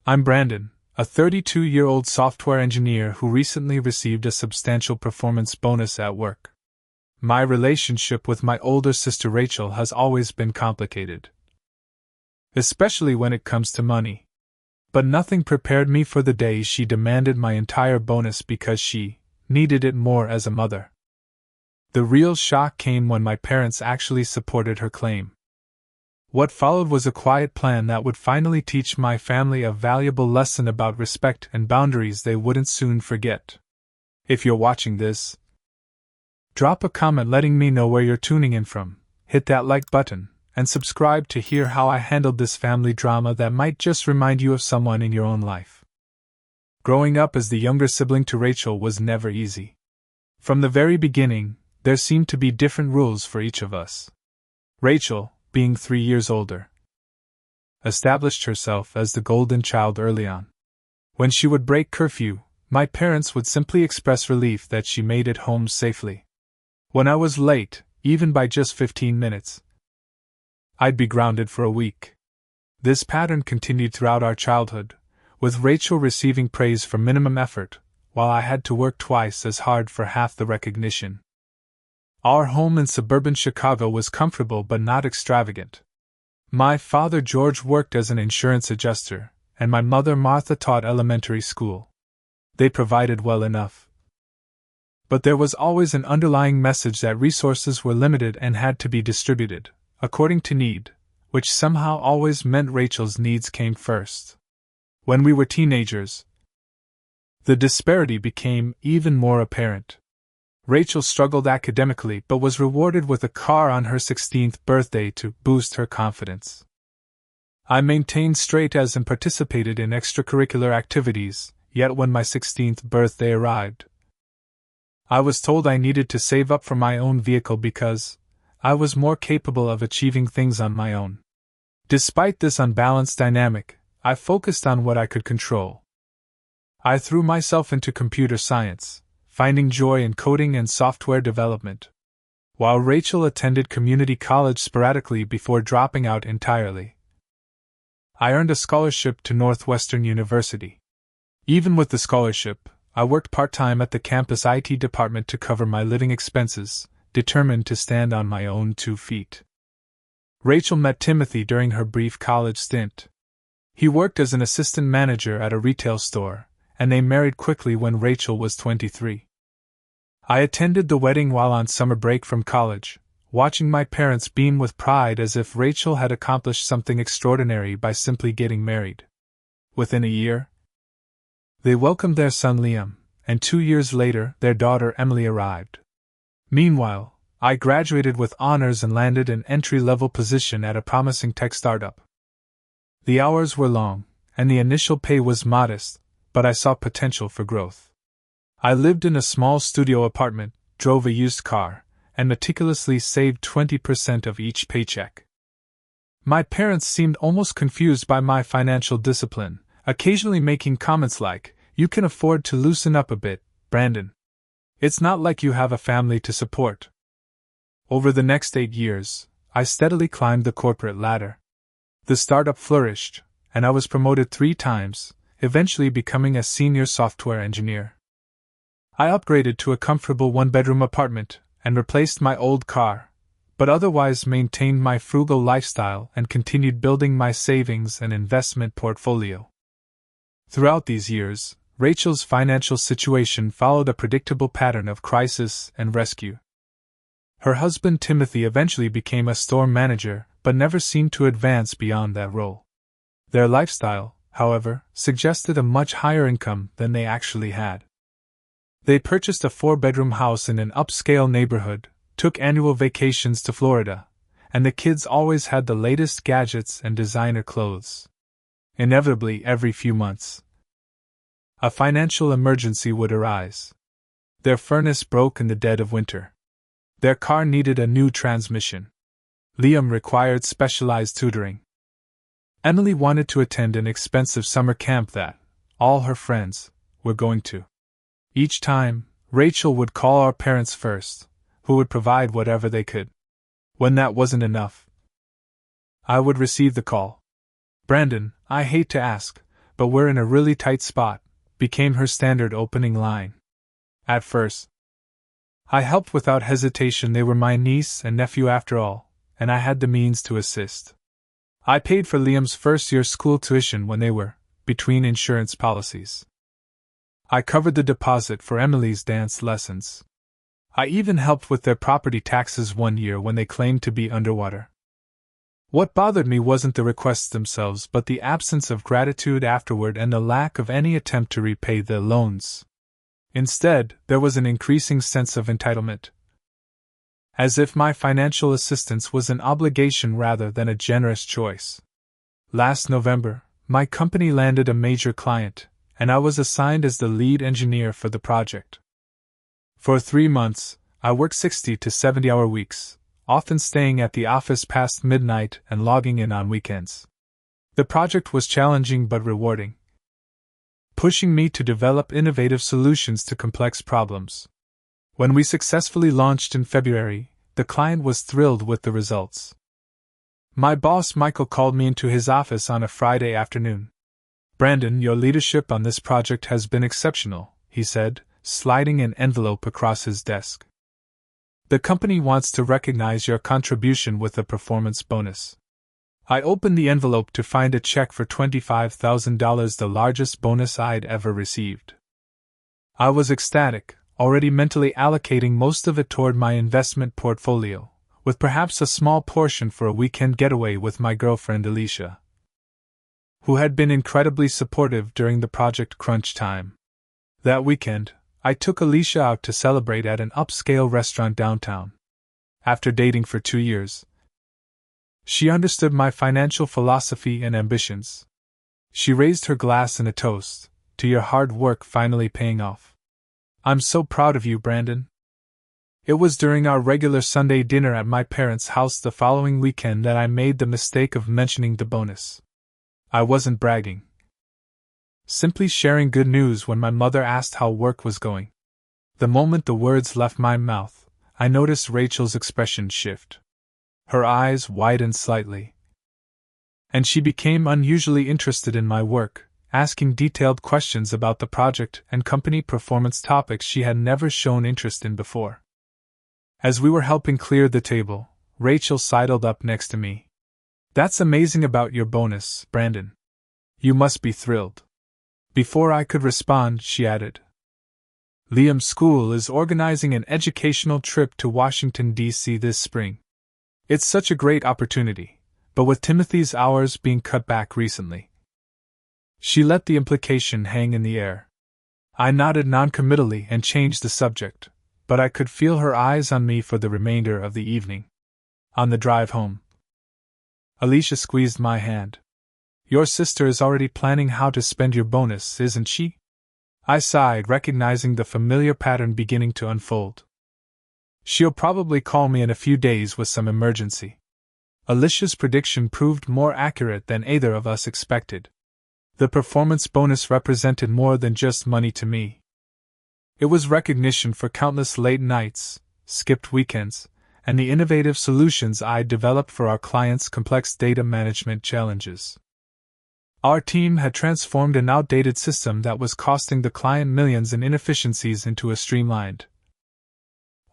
I'm Brandon, a 32-year-old software engineer who recently received a substantial performance bonus at work. My relationship with my older sister Rachel has always been complicated, especially when it comes to money. But nothing prepared me for the day she demanded my entire bonus because she needed it more as a mother. The real shock came when my parents actually supported her claim. What followed was a quiet plan that would finally teach my family a valuable lesson about respect and boundaries they wouldn't soon forget. If you're watching this, drop a comment letting me know where you're tuning in from, hit that like button, and subscribe to hear how I handled this family drama that might just remind you of someone in your own life. Growing up as the younger sibling to Rachel was never easy. From the very beginning, there seemed to be different rules for each of us. Rachel, being 3 years older, established herself as the golden child early on. When she would break curfew, my parents would simply express relief that she made it home safely. When I was late, even by just 15 minutes, I'd be grounded for a week. This pattern continued throughout our childhood, with Rachel receiving praise for minimum effort, while I had to work twice as hard for half the recognition. Our home in suburban Chicago was comfortable but not extravagant. My father George worked as an insurance adjuster, and my mother Martha taught elementary school. They provided well enough. But there was always an underlying message that resources were limited and had to be distributed according to need, which somehow always meant Rachel's needs came first. When we were teenagers, the disparity became even more apparent. Rachel struggled academically but was rewarded with a car on her 16th birthday to boost her confidence. I maintained straight A's and participated in extracurricular activities, yet when my 16th birthday arrived, I was told I needed to save up for my own vehicle because I was more capable of achieving things on my own. Despite this unbalanced dynamic, I focused on what I could control. I threw myself into computer science, finding joy in coding and software development, while Rachel attended community college sporadically before dropping out entirely. I earned a scholarship to Northwestern University. Even with the scholarship, I worked part-time at the campus IT department to cover my living expenses, determined to stand on my own 2 feet. Rachel met Timothy during her brief college stint. He worked as an assistant manager at a retail store, and they married quickly when Rachel was 23. I attended the wedding while on summer break from college, watching my parents beam with pride as if Rachel had accomplished something extraordinary by simply getting married. Within a year, they welcomed their son Liam, and 2 years later their daughter Emily arrived. Meanwhile, I graduated with honors and landed an entry-level position at a promising tech startup. The hours were long, and the initial pay was modest, but I saw potential for growth. I lived in a small studio apartment, drove a used car, and meticulously saved 20% of each paycheck. My parents seemed almost confused by my financial discipline, occasionally making comments like, "You can afford to loosen up a bit, Brandon. It's not like you have a family to support." Over the next 8 years, I steadily climbed the corporate ladder. The startup flourished, and I was promoted 3 times, eventually becoming a senior software engineer. I upgraded to a comfortable 1-bedroom apartment and replaced my old car, but otherwise maintained my frugal lifestyle and continued building my savings and investment portfolio. Throughout these years, Rachel's financial situation followed a predictable pattern of crisis and rescue. Her husband Timothy eventually became a store manager, but never seemed to advance beyond that role. Their lifestyle, however, suggested a much higher income than they actually had. They purchased a 4-bedroom house in an upscale neighborhood, took annual vacations to Florida, and the kids always had the latest gadgets and designer clothes. Inevitably, every few months, a financial emergency would arise. Their furnace broke in the dead of winter. Their car needed a new transmission. Liam required specialized tutoring. Emily wanted to attend an expensive summer camp that all her friends were going to. Each time, Rachel would call our parents first, who would provide whatever they could. When that wasn't enough, I would receive the call. "Brandon, I hate to ask, but we're in a really tight spot," became her standard opening line. At first, I helped without hesitation. They were my niece and nephew after all, and I had the means to assist. I paid for Liam's first-year school tuition when they were between insurance policies. I covered the deposit for Emily's dance lessons. I even helped with their property taxes one year when they claimed to be underwater. What bothered me wasn't the requests themselves, but the absence of gratitude afterward and the lack of any attempt to repay the loans. Instead, there was an increasing sense of entitlement, as if my financial assistance was an obligation rather than a generous choice. Last November, my company landed a major client, and I was assigned as the lead engineer for the project. For 3 months, I worked 60 to 70-hour weeks, often staying at the office past midnight and logging in on weekends. The project was challenging but rewarding, pushing me to develop innovative solutions to complex problems. When we successfully launched in February, the client was thrilled with the results. My boss Michael called me into his office on a Friday afternoon. "Brandon, your leadership on this project has been exceptional," he said, sliding an envelope across his desk. "The company wants to recognize your contribution with a performance bonus." I opened the envelope to find a check for $25,000, the largest bonus I'd ever received. I was ecstatic, already mentally allocating most of it toward my investment portfolio, with perhaps a small portion for a weekend getaway with my girlfriend Alicia, who had been incredibly supportive during the project crunch time. That weekend, I took Alicia out to celebrate at an upscale restaurant downtown. After dating for 2 years, she understood my financial philosophy and ambitions. She raised her glass in a toast to your hard work finally paying off. "I'm so proud of you, Brandon." It was during our regular Sunday dinner at my parents' house the following weekend that I made the mistake of mentioning the bonus. I wasn't bragging, simply sharing good news when my mother asked how work was going. The moment the words left my mouth, I noticed Rachel's expression shift. Her eyes widened slightly, and she became unusually interested in my work, asking detailed questions about the project and company performance, topics she had never shown interest in before. As we were helping clear the table, Rachel sidled up next to me. "That's amazing about your bonus, Brandon. You must be thrilled." Before I could respond, she added, "Liam's school is organizing an educational trip to Washington, D.C. this spring. It's such a great opportunity, but with Timothy's hours being cut back recently." She let the implication hang in the air. I nodded noncommittally and changed the subject, but I could feel her eyes on me for the remainder of the evening. On the drive home, Alicia squeezed my hand. "Your sister is already planning how to spend your bonus, isn't she?" I sighed, recognizing the familiar pattern beginning to unfold. "She'll probably call me in a few days with some emergency." Alicia's prediction proved more accurate than either of us expected. The performance bonus represented more than just money to me. It was recognition for countless late nights, skipped weekends, and the innovative solutions I'd developed for our clients' complex data management challenges. Our team had transformed an outdated system that was costing the client millions in inefficiencies into a streamlined,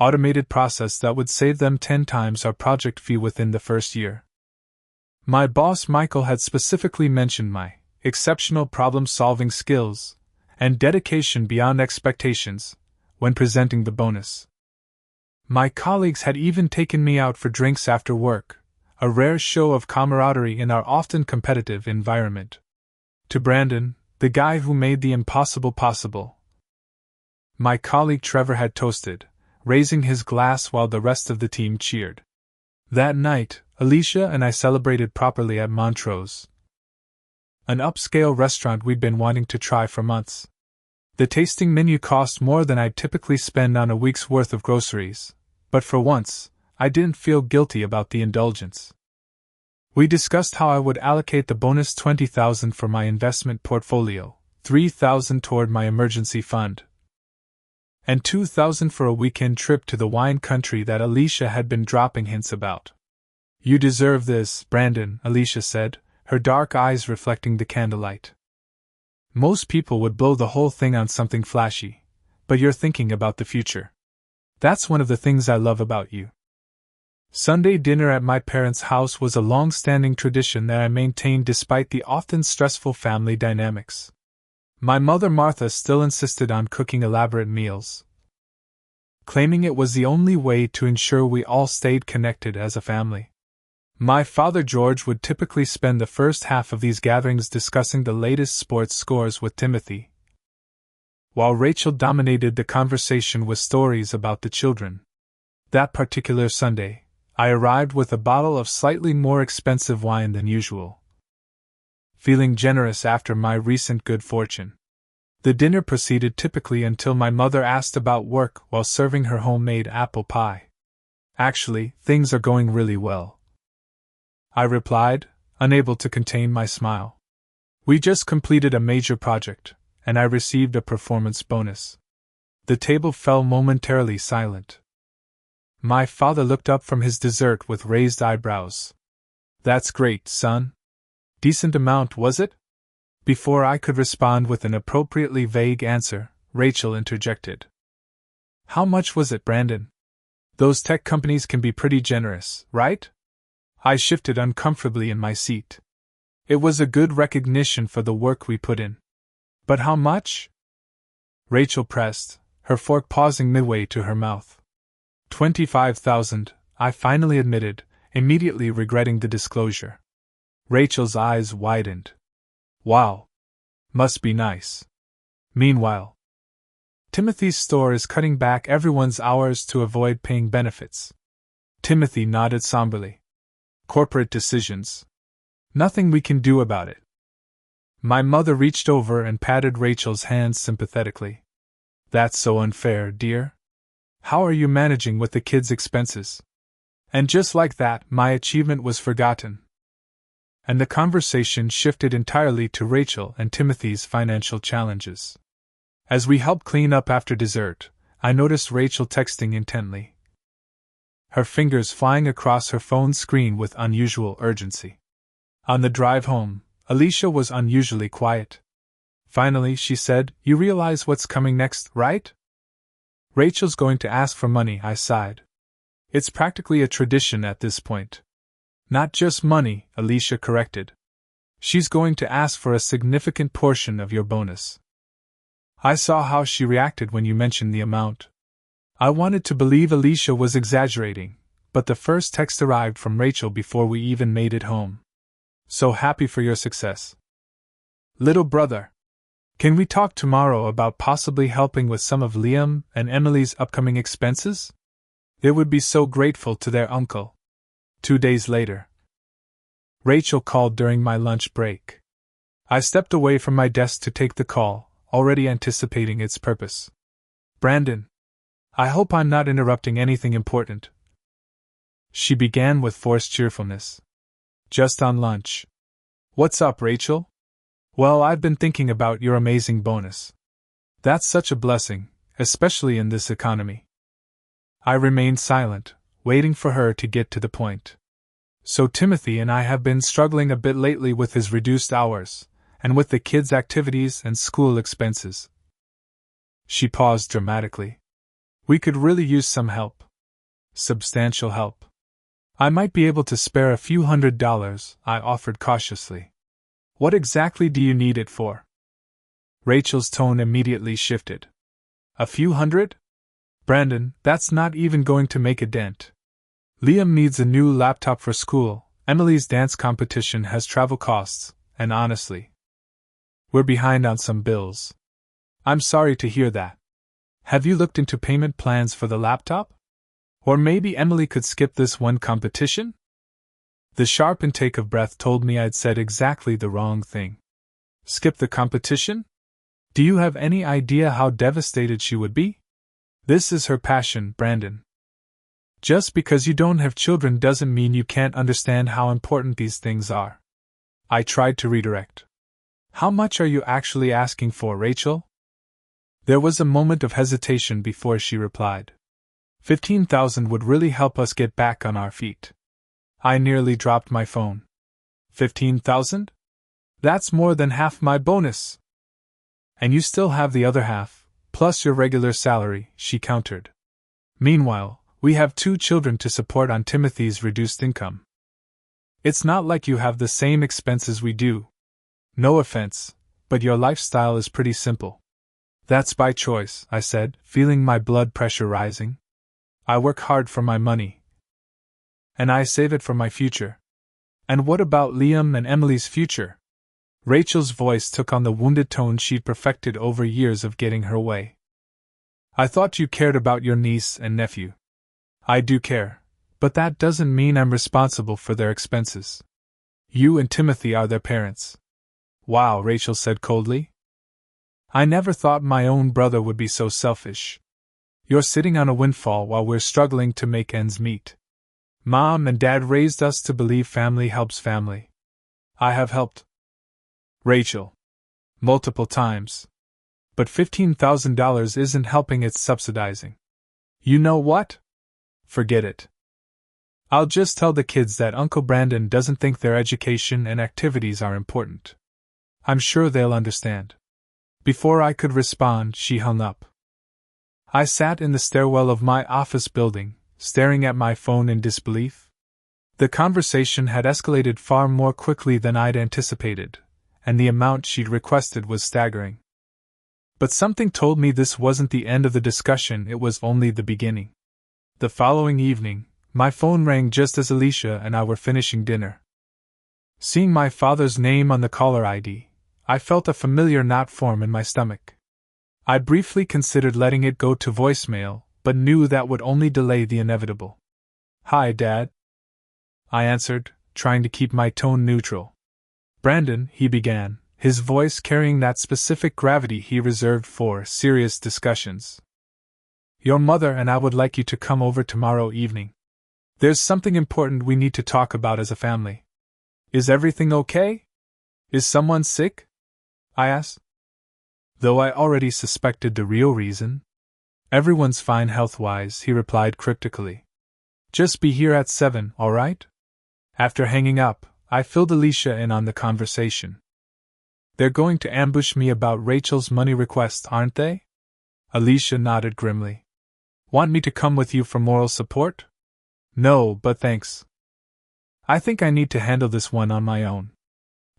automated process that would save them 10 times our project fee within the first year. My boss Michael had specifically mentioned my exceptional problem-solving skills and dedication beyond expectations when presenting the bonus. My colleagues had even taken me out for drinks after work, a rare show of camaraderie in our often competitive environment. To Brandon, the guy who made the impossible possible, my colleague Trevor had toasted, raising his glass while the rest of the team cheered. That night, Alicia and I celebrated properly at Montrose, an upscale restaurant we'd been wanting to try for months. The tasting menu cost more than I'd typically spend on a week's worth of groceries, but for once, I didn't feel guilty about the indulgence. We discussed how I would allocate the bonus $20,000 for my investment portfolio, $3,000 toward my emergency fund, and $2,000 for a weekend trip to the wine country that Alicia had been dropping hints about. "You deserve this, Brandon," Alicia said, her dark eyes reflecting the candlelight. Most people would blow the whole thing on something flashy, but you're thinking about the future. That's one of the things I love about you. Sunday dinner at my parents' house was a long-standing tradition that I maintained despite the often stressful family dynamics. My mother Martha still insisted on cooking elaborate meals, claiming it was the only way to ensure we all stayed connected as a family. My father George would typically spend the first half of these gatherings discussing the latest sports scores with Timothy, while Rachel dominated the conversation with stories about the children. That particular Sunday, I arrived with a bottle of slightly more expensive wine than usual, feeling generous after my recent good fortune. The dinner proceeded typically until my mother asked about work while serving her homemade apple pie. Actually, things are going really well, I replied, unable to contain my smile. We just completed a major project, and I received a performance bonus. The table fell momentarily silent. My father looked up from his dessert with raised eyebrows. That's great, son. Decent amount, was it? Before I could respond with an appropriately vague answer, Rachel interjected. How much was it, Brandon? Those tech companies can be pretty generous, right? I shifted uncomfortably in my seat. It was a good recognition for the work we put in. But how much? Rachel pressed, her fork pausing midway to her mouth. 25,000, I finally admitted, immediately regretting the disclosure. Rachel's eyes widened. Wow. Must be nice. Meanwhile, Timothy's store is cutting back everyone's hours to avoid paying benefits. Timothy nodded somberly. Corporate decisions. Nothing we can do about it. My mother reached over and patted Rachel's hands sympathetically. That's so unfair, dear. How are you managing with the kids' expenses? And just like that, my achievement was forgotten, and the conversation shifted entirely to Rachel and Timothy's financial challenges. As we helped clean up after dessert, I noticed Rachel texting intently, her fingers flying across her phone screen with unusual urgency. On the drive home, Alicia was unusually quiet. Finally, she said, "You realize what's coming next, right?" Rachel's going to ask for money, I sighed. It's practically a tradition at this point. Not just money, Alicia corrected. She's going to ask for a significant portion of your bonus. I saw how she reacted when you mentioned the amount. I wanted to believe Alicia was exaggerating, but the first text arrived from Rachel before we even made it home. So happy for your success. Little brother. Can we talk tomorrow about possibly helping with some of Liam and Emily's upcoming expenses? They would be so grateful to their uncle. 2 days later, Rachel called during my lunch break. I stepped away from my desk to take the call, already anticipating its purpose. Brandon, I hope I'm not interrupting anything important. She began with forced cheerfulness. Just on lunch. What's up, Rachel? Well, I've been thinking about your amazing bonus. That's such a blessing, especially in this economy. I remained silent, waiting for her to get to the point. So Timothy and I have been struggling a bit lately with his reduced hours, and with the kids' activities and school expenses. She paused dramatically. We could really use some help. Substantial help. I might be able to spare a few $100s, I offered cautiously. What exactly do you need it for? Rachel's tone immediately shifted. A few hundred? Brandon, that's not even going to make a dent. Liam needs a new laptop for school, Emily's dance competition has travel costs, and honestly, we're behind on some bills. I'm sorry to hear that. Have you looked into payment plans for the laptop? Or maybe Emily could skip this one competition? The sharp intake of breath told me I'd said exactly the wrong thing. Skip the competition? Do you have any idea how devastated she would be? This is her passion, Brandon. Just because you don't have children doesn't mean you can't understand how important these things are. I tried to redirect. How much are you actually asking for, Rachel? There was a moment of hesitation before she replied. 15,000 would really help us get back on our feet. I nearly dropped my phone. 15,000? That's more than half my bonus. And you still have the other half, plus your regular salary, she countered. Meanwhile, we have 2 children to support on Timothy's reduced income. It's not like you have the same expenses we do. No offense, but your lifestyle is pretty simple. That's by choice, I said, feeling my blood pressure rising. I work hard for my money. And I save it for my future. And what about Liam and Emily's future? Rachel's voice took on the wounded tone she'd perfected over years of getting her way. I thought you cared about your niece and nephew. I do care, but that doesn't mean I'm responsible for their expenses. You and Timothy are their parents. Wow, Rachel said coldly. I never thought my own brother would be so selfish. You're sitting on a windfall while we're struggling to make ends meet. Mom and Dad raised us to believe family helps family. I have helped Rachel multiple times. But $15,000 isn't helping, it's subsidizing. You know what? Forget it. I'll just tell the kids that Uncle Brandon doesn't think their education and activities are important. I'm sure they'll understand. Before I could respond, she hung up. I sat in the stairwell of my office building, staring at my phone in disbelief. The conversation had escalated far more quickly than I'd anticipated, and the amount she'd requested was staggering. But something told me this wasn't the end of the discussion, it was only the beginning. The following evening, my phone rang just as Alicia and I were finishing dinner. Seeing my father's name on the caller ID, I felt a familiar knot form in my stomach. I briefly considered letting it go to voicemail, but knew that would only delay the inevitable. Hi, Dad. I answered, trying to keep my tone neutral. Brandon, he began, his voice carrying that specific gravity he reserved for serious discussions. Your mother and I would like you to come over tomorrow evening. There's something important we need to talk about as a family. Is everything okay? Is someone sick? I asked. Though I already suspected the real reason. Everyone's fine health-wise, he replied cryptically. Just be here at 7, all right? After hanging up, I filled Alicia in on the conversation. They're going to ambush me about Rachel's money request, aren't they? Alicia nodded grimly. Want me to come with you for moral support? No, but thanks. I think I need to handle this one on my own.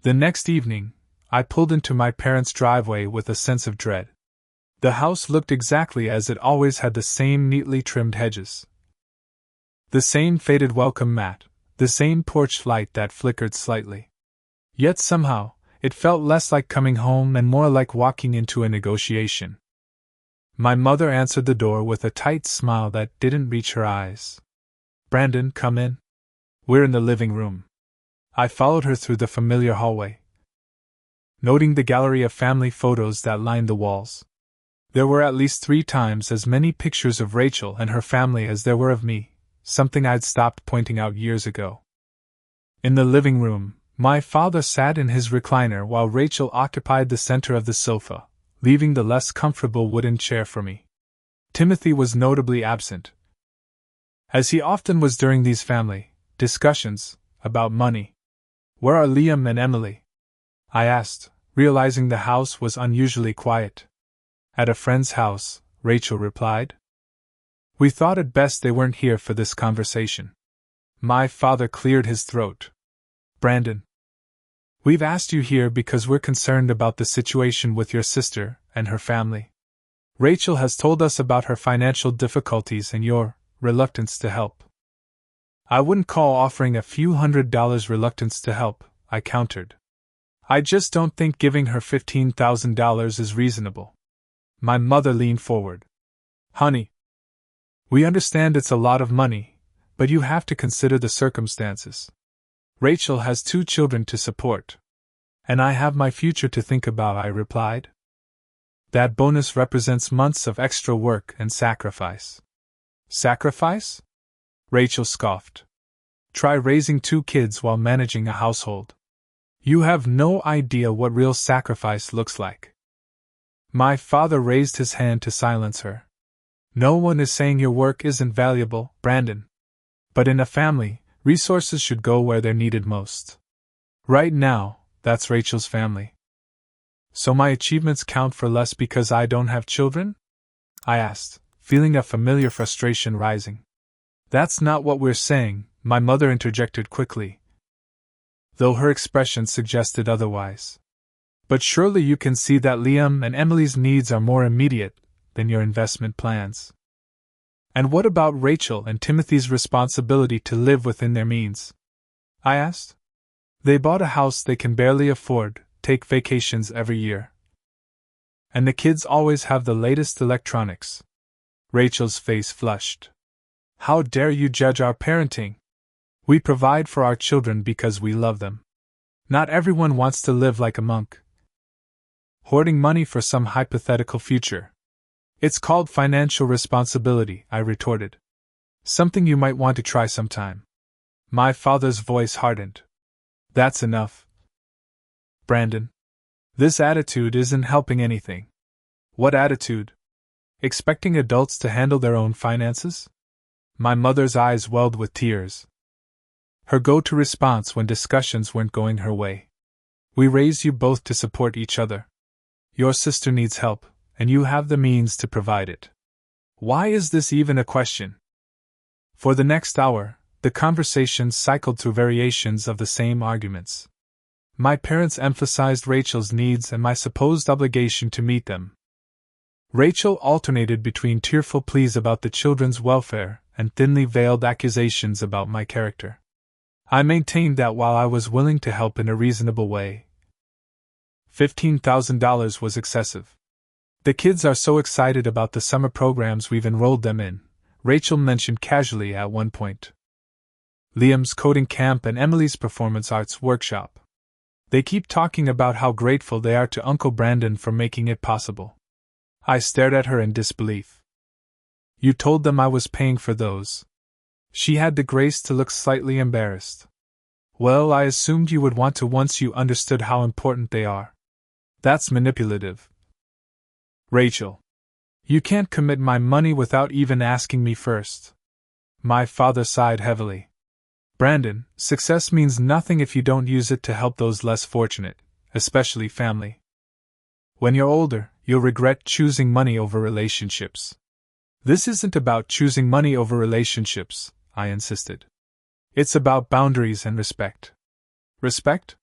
The next evening, I pulled into my parents' driveway with a sense of dread. The house looked exactly as it always had, the same neatly trimmed hedges, the same faded welcome mat, the same porch light that flickered slightly. Yet somehow, it felt less like coming home and more like walking into a negotiation. My mother answered the door with a tight smile that didn't reach her eyes. Brandon, come in. We're in the living room. I followed her through the familiar hallway, noting the gallery of family photos that lined the walls. There were at least 3 times as many pictures of Rachel and her family as there were of me, something I'd stopped pointing out years ago. In the living room, my father sat in his recliner while Rachel occupied the center of the sofa, leaving the less comfortable wooden chair for me. Timothy was notably absent, as he often was during these family discussions about money. Where are Liam and Emily? I asked, realizing the house was unusually quiet. At a friend's house, Rachel replied. We thought it best they weren't here for this conversation. My father cleared his throat. Brandon, we've asked you here because we're concerned about the situation with your sister and her family. Rachel has told us about her financial difficulties and your reluctance to help. I wouldn't call offering a few $100s reluctance to help, I countered. I just don't think giving her $15,000 is reasonable. My mother leaned forward. Honey, we understand it's a lot of money, but you have to consider the circumstances. Rachel has 2 children to support. And I have my future to think about, I replied. That bonus represents months of extra work and sacrifice. Sacrifice? Rachel scoffed. Try raising 2 kids while managing a household. You have no idea what real sacrifice looks like. My father raised his hand to silence her. No one is saying your work isn't valuable, Brandon. But in a family, resources should go where they're needed most. Right now, that's Rachel's family. So my achievements count for less because I don't have children? I asked, feeling a familiar frustration rising. That's not what we're saying, my mother interjected quickly, though her expression suggested otherwise. But surely you can see that Liam and Emily's needs are more immediate than your investment plans. And what about Rachel and Timothy's responsibility to live within their means? I asked. They bought a house they can barely afford, take vacations every year. And the kids always have the latest electronics. Rachel's face flushed. How dare you judge our parenting? We provide for our children because we love them. Not everyone wants to live like a monk, hoarding money for some hypothetical future. It's called financial responsibility, I retorted. Something you might want to try sometime. My father's voice hardened. That's enough, Brandon. This attitude isn't helping anything. What attitude? Expecting adults to handle their own finances? My mother's eyes welled with tears. Her go-to response when discussions weren't going her way. We raised you both to support each other. Your sister needs help, and you have the means to provide it. Why is this even a question? For the next hour, the conversation cycled through variations of the same arguments. My parents emphasized Rachel's needs and my supposed obligation to meet them. Rachel alternated between tearful pleas about the children's welfare and thinly veiled accusations about my character. I maintained that while I was willing to help in a reasonable way, $15,000 was excessive. The kids are so excited about the summer programs we've enrolled them in, Rachel mentioned casually at one point. Liam's coding camp and Emily's performance arts workshop. They keep talking about how grateful they are to Uncle Brandon for making it possible. I stared at her in disbelief. You told them I was paying for those. She had the grace to look slightly embarrassed. Well, I assumed you would want to once you understood how important they are. That's manipulative. Rachel. You can't commit my money without even asking me first. My father sighed heavily. Brandon, success means nothing if you don't use it to help those less fortunate, especially family. When you're older, you'll regret choosing money over relationships. This isn't about choosing money over relationships, I insisted. It's about boundaries and respect. Respect?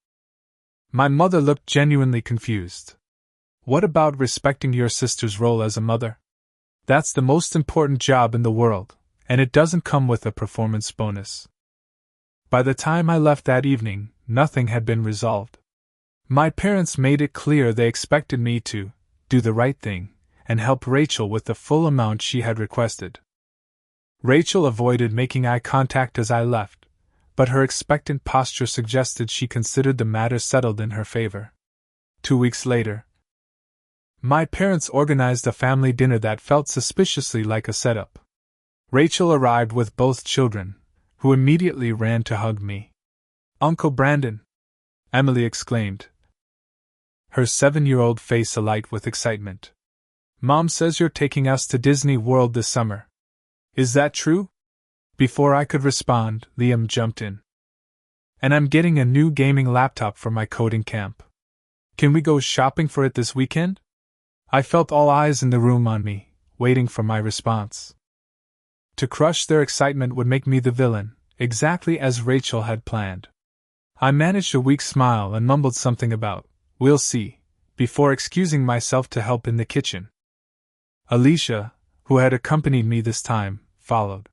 My mother looked genuinely confused. What about respecting your sister's role as a mother? That's the most important job in the world, and it doesn't come with a performance bonus. By the time I left that evening, nothing had been resolved. My parents made it clear they expected me to do the right thing and help Rachel with the full amount she had requested. Rachel avoided making eye contact as I left, but her expectant posture suggested she considered the matter settled in her favor. 2 weeks later, my parents organized a family dinner that felt suspiciously like a setup. Rachel arrived with both children, who immediately ran to hug me. Uncle Brandon! Emily exclaimed, her 7-year-old face alight with excitement. Mom says you're taking us to Disney World this summer. Is that true? Before I could respond, Liam jumped in. And I'm getting a new gaming laptop for my coding camp. Can we go shopping for it this weekend? I felt all eyes in the room on me, waiting for my response. To crush their excitement would make me the villain, exactly as Rachel had planned. I managed a weak smile and mumbled something about, "We'll see," before excusing myself to help in the kitchen. Alicia, who had accompanied me this time, followed.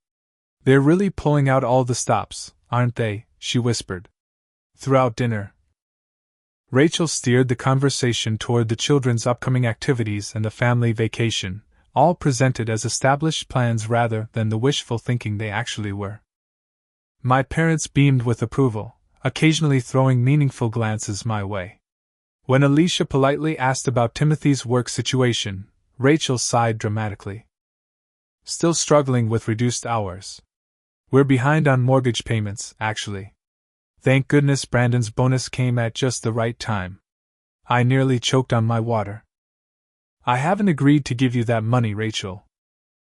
They're really pulling out all the stops, aren't they? She whispered. Throughout dinner, Rachel steered the conversation toward the children's upcoming activities and the family vacation, all presented as established plans rather than the wishful thinking they actually were. My parents beamed with approval, occasionally throwing meaningful glances my way. When Alicia politely asked about Timothy's work situation, Rachel sighed dramatically. Still struggling with reduced hours. We're behind on mortgage payments, actually. Thank goodness Brandon's bonus came at just the right time. I nearly choked on my water. I haven't agreed to give you that money, Rachel.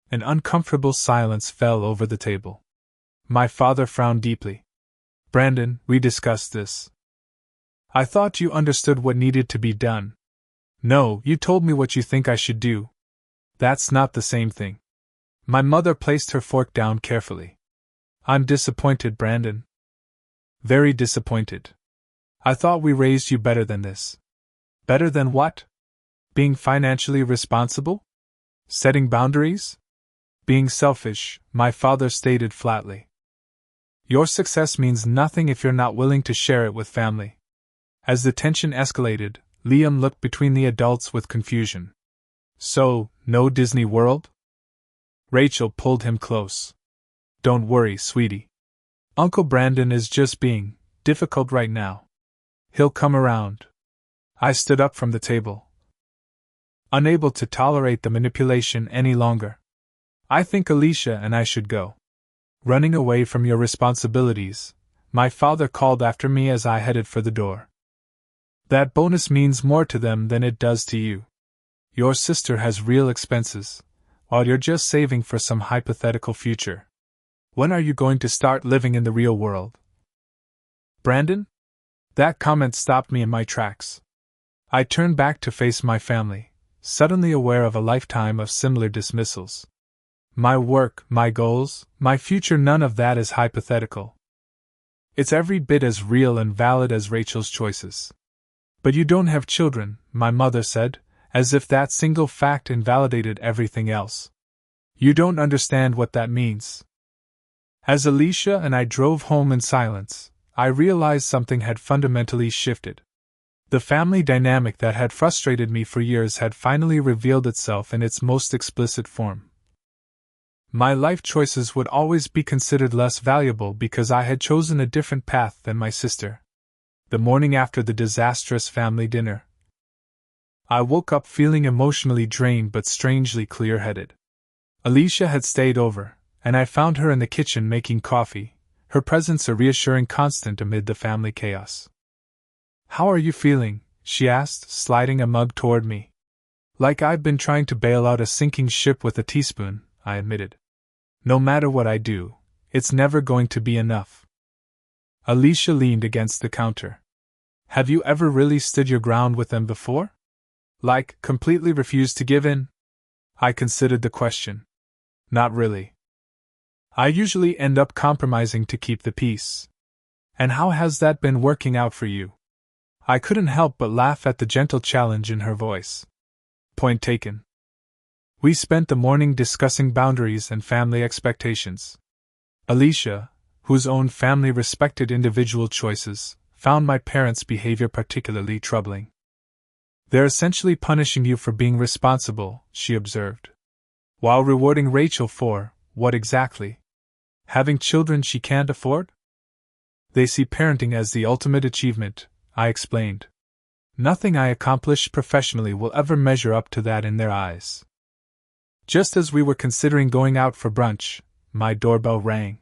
An uncomfortable silence fell over the table. My father frowned deeply. Brandon, we discussed this. I thought you understood what needed to be done. No, you told me what you think I should do. That's not the same thing. My mother placed her fork down carefully. I'm disappointed, Brandon. Very disappointed. I thought we raised you better than this. Better than what? Being financially responsible? Setting boundaries? Being selfish, my father stated flatly. Your success means nothing if you're not willing to share it with family. As the tension escalated, Liam looked between the adults with confusion. So, no Disney World? Rachel pulled him close. Don't worry, sweetie. Uncle Brandon is just being difficult right now. He'll come around. I stood up from the table, unable to tolerate the manipulation any longer. I think Alicia and I should go. Running away from your responsibilities, my father called after me as I headed for the door. That bonus means more to them than it does to you. Your sister has real expenses, while you're just saving for some hypothetical future. When are you going to start living in the real world? Brandon? That comment stopped me in my tracks. I turned back to face my family, suddenly aware of a lifetime of similar dismissals. My work, my goals, my future, none of that is hypothetical. It's every bit as real and valid as Rachel's choices. But you don't have children, my mother said, as if that single fact invalidated everything else. You don't understand what that means. As Alicia and I drove home in silence, I realized something had fundamentally shifted. The family dynamic that had frustrated me for years had finally revealed itself in its most explicit form. My life choices would always be considered less valuable because I had chosen a different path than my sister. The morning after the disastrous family dinner, I woke up feeling emotionally drained but strangely clear-headed. Alicia had stayed over, and I found her in the kitchen making coffee, her presence a reassuring constant amid the family chaos. How are you feeling? She asked, sliding a mug toward me. Like I've been trying to bail out a sinking ship with a teaspoon, I admitted. No matter what I do, it's never going to be enough. Alicia leaned against the counter. Have you ever really stood your ground with them before? Like, completely refused to give in? I considered the question. Not really. I usually end up compromising to keep the peace. And how has that been working out for you? I couldn't help but laugh at the gentle challenge in her voice. Point taken. We spent the morning discussing boundaries and family expectations. Alicia, whose own family respected individual choices, found my parents' behavior particularly troubling. They're essentially punishing you for being responsible, she observed. While rewarding Rachel for, what exactly? Having children she can't afford? They see parenting as the ultimate achievement, I explained. Nothing I accomplish professionally will ever measure up to that in their eyes. Just as we were considering going out for brunch, my doorbell rang.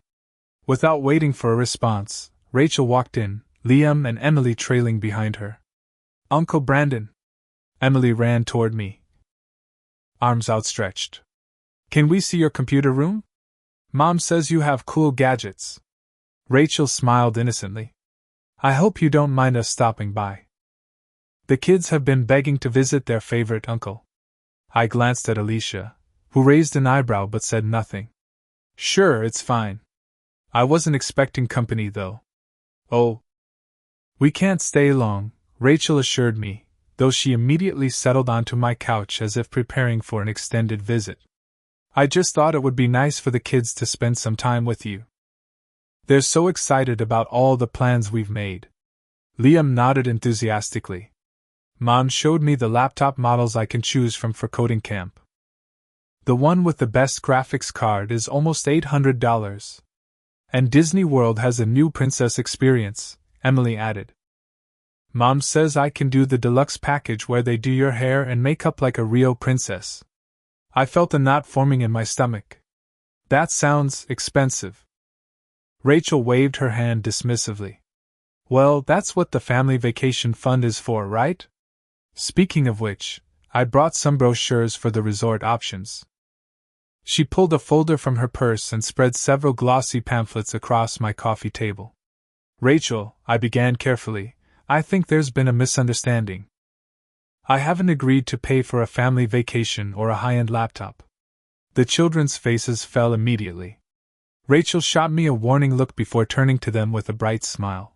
Without waiting for a response, Rachel walked in, Liam and Emily trailing behind her. Uncle Brandon. Emily ran toward me, arms outstretched. Can we see your computer room? Mom says you have cool gadgets. Rachel smiled innocently. I hope you don't mind us stopping by. The kids have been begging to visit their favorite uncle. I glanced at Alicia, who raised an eyebrow but said nothing. Sure, it's fine. I wasn't expecting company, though. Oh. We can't stay long, Rachel assured me, though she immediately settled onto my couch as if preparing for an extended visit. I just thought it would be nice for the kids to spend some time with you. They're so excited about all the plans we've made. Liam nodded enthusiastically. Mom showed me the laptop models I can choose from for coding camp. The one with the best graphics card is almost $800. And Disney World has a new princess experience, Emily added. Mom says I can do the deluxe package where they do your hair and makeup like a real princess. I felt a knot forming in my stomach. That sounds expensive. Rachel waved her hand dismissively. Well, that's what the family vacation fund is for, right? Speaking of which, I brought some brochures for the resort options. She pulled a folder from her purse and spread several glossy pamphlets across my coffee table. Rachel, I began carefully, I think there's been a misunderstanding. I haven't agreed to pay for a family vacation or a high-end laptop. The children's faces fell immediately. Rachel shot me a warning look before turning to them with a bright smile.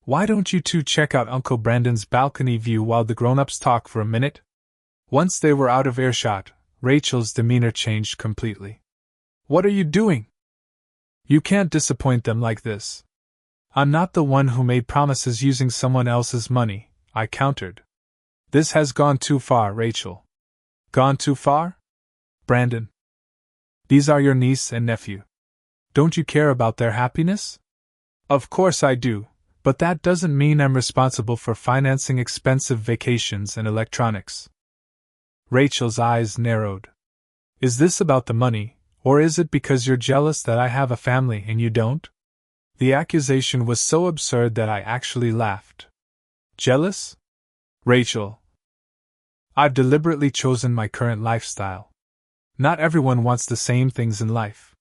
Why don't you two check out Uncle Brandon's balcony view while the grown-ups talk for a minute? Once they were out of earshot, Rachel's demeanor changed completely. What are you doing? You can't disappoint them like this. I'm not the one who made promises using someone else's money, I countered. This has gone too far, Rachel. Gone too far? Brandon. These are your niece and nephew. Don't you care about their happiness? Of course I do, but that doesn't mean I'm responsible for financing expensive vacations and electronics. Rachel's eyes narrowed. Is this about the money, or is it because you're jealous that I have a family and you don't? The accusation was so absurd that I actually laughed. Jealous? Rachel. I've deliberately chosen my current lifestyle. Not everyone wants the same things in life.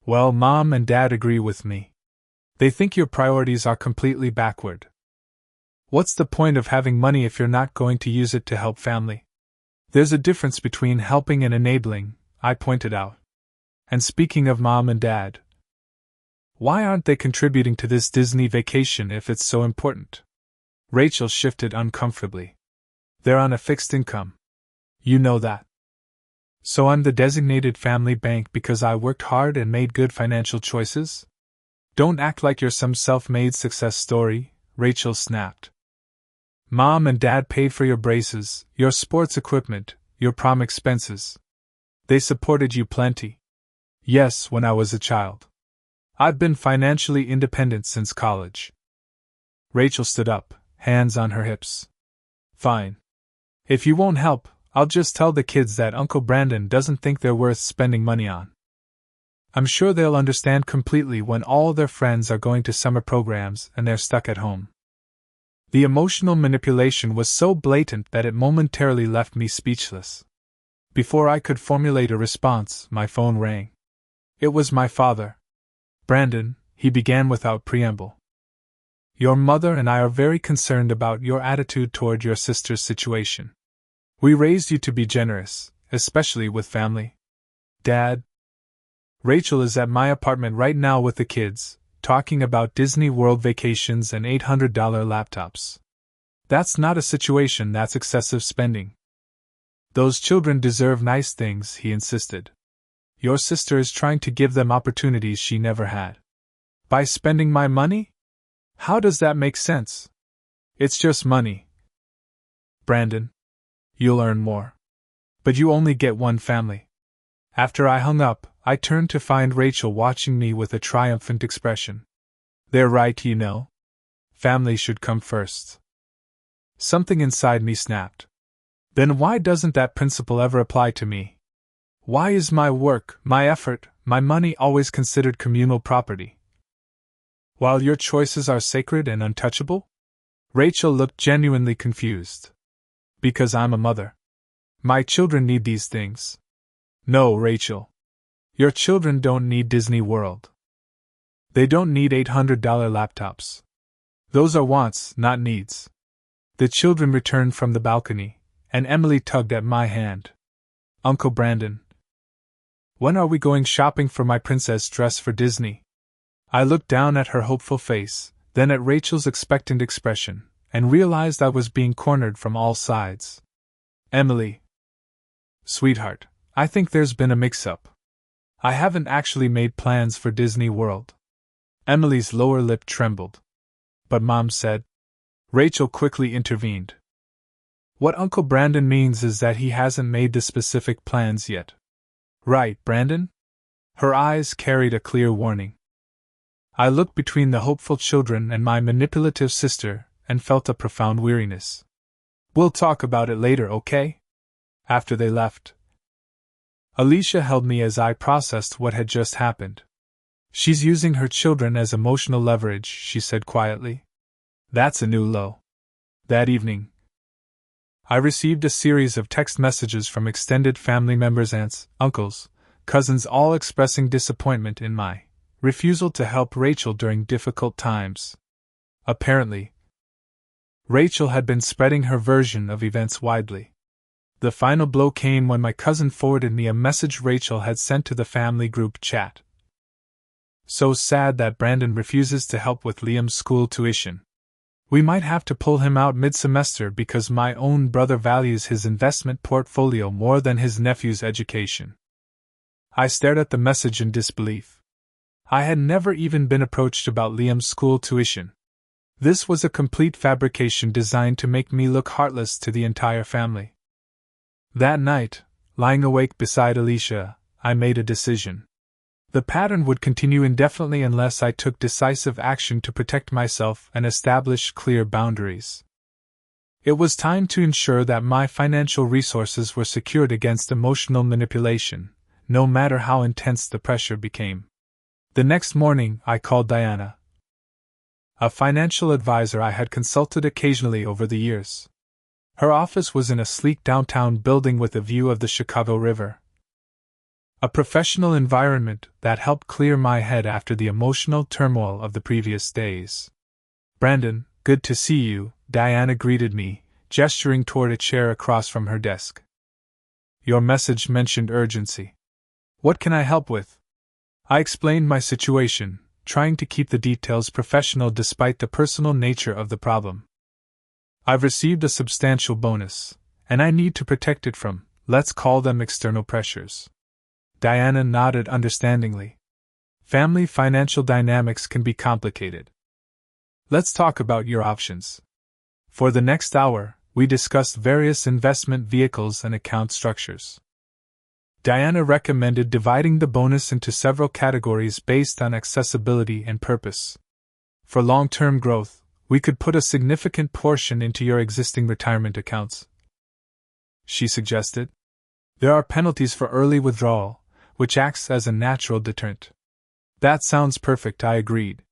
Well, Mom and Dad agree with me. They think your priorities are completely backward. What's the point of having money if you're not going to use it to help family? There's a difference between helping and enabling, I pointed out. And speaking of Mom and Dad, why aren't they contributing to this Disney vacation if it's so important? Rachel shifted uncomfortably. They're on a fixed income. You know that. So I'm the designated family bank because I worked hard and made good financial choices? Don't act like you're some self-made success story, Rachel snapped. Mom and Dad paid for your braces, your sports equipment, your prom expenses. They supported you plenty. Yes, when I was a child. I've been financially independent since college. Rachel stood up, hands on her hips. Fine. If you won't help, I'll just tell the kids that Uncle Brandon doesn't think they're worth spending money on. I'm sure they'll understand completely when all their friends are going to summer programs and they're stuck at home. The emotional manipulation was so blatant that it momentarily left me speechless. Before I could formulate a response, my phone rang. It was my father. Brandon, he began without preamble. Your mother and I are very concerned about your attitude toward your sister's situation. We raised you to be generous, especially with family. Dad. Rachel is at my apartment right now with the kids, talking about Disney World vacations and $800 laptops. That's not a situation that's excessive spending. Those children deserve nice things, he insisted. Your sister is trying to give them opportunities she never had. By spending my money? How does that make sense? It's just money. Brandon. You'll earn more. But you only get one family. After I hung up, I turned to find Rachel watching me with a triumphant expression. They're right, you know. Family should come first. Something inside me snapped. Then why doesn't that principle ever apply to me? Why is my work, my effort, my money always considered communal property? While your choices are sacred and untouchable? Rachel looked genuinely confused. Because I'm a mother. My children need these things. No, Rachel. Your children don't need Disney World. They don't need $800 laptops. Those are wants, not needs. The children returned from the balcony, and Emily tugged at my hand. Uncle Brandon. When are we going shopping for my princess dress for Disney? I looked down at her hopeful face, then at Rachel's expectant expression, and realized I was being cornered from all sides. Emily. Sweetheart, I think there's been a mix-up. I haven't actually made plans for Disney World. Emily's lower lip trembled. But Mom said. Rachel quickly intervened. What Uncle Brandon means is that he hasn't made the specific plans yet. Right, Brandon? Her eyes carried a clear warning. I looked between the hopeful children and my manipulative sister and felt a profound weariness. We'll talk about it later, okay? After they left. Alicia held me as I processed what had just happened. She's using her children as emotional leverage, she said quietly. That's a new low. That evening, I received a series of text messages from extended family members, aunts, uncles, cousins, all expressing disappointment in my refusal to help Rachel during difficult times. Apparently, Rachel had been spreading her version of events widely. The final blow came when my cousin forwarded me a message Rachel had sent to the family group chat. So sad that Brandon refuses to help with Liam's school tuition. We might have to pull him out mid-semester because my own brother values his investment portfolio more than his nephew's education. I stared at the message in disbelief. I had never even been approached about Liam's school tuition. This was a complete fabrication designed to make me look heartless to the entire family. That night, lying awake beside Alicia, I made a decision. The pattern would continue indefinitely unless I took decisive action to protect myself and establish clear boundaries. It was time to ensure that my financial resources were secured against emotional manipulation, no matter how intense the pressure became. The next morning, I called Diana, a financial advisor I had consulted occasionally over the years. Her office was in a sleek downtown building with a view of the Chicago River. A professional environment that helped clear my head after the emotional turmoil of the previous days. "Brandon, good to see you," Diana greeted me, gesturing toward a chair across from her desk. "Your message mentioned urgency. What can I help with?" I explained my situation, trying to keep the details professional despite the personal nature of the problem. "I've received a substantial bonus, and I need to protect it from, let's call them external pressures." Diana nodded understandingly. Family financial dynamics can be complicated. "Let's talk about your options." For the next hour, we discussed various investment vehicles and account structures. Diana recommended dividing the bonus into several categories based on accessibility and purpose. For long-term growth, we could put a significant portion into your existing retirement accounts, she suggested. "There are penalties for early withdrawal, which acts as a natural deterrent." "That sounds perfect," I agreed.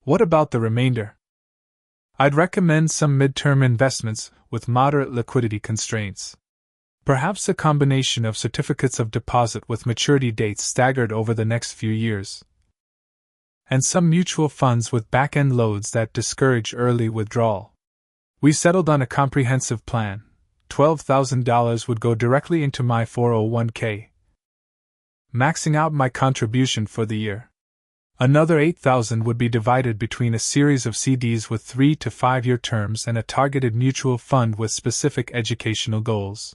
"What about the remainder?" "I'd recommend some mid-term investments with moderate liquidity constraints. Perhaps a combination of certificates of deposit with maturity dates staggered over the next few years. And some mutual funds with back-end loads that discourage early withdrawal." We settled on a comprehensive plan. $12,000 would go directly into my 401k, maxing out my contribution for the year. Another $8,000 would be divided between a series of CDs with 3 to 5 year terms and a targeted mutual fund with specific educational goals.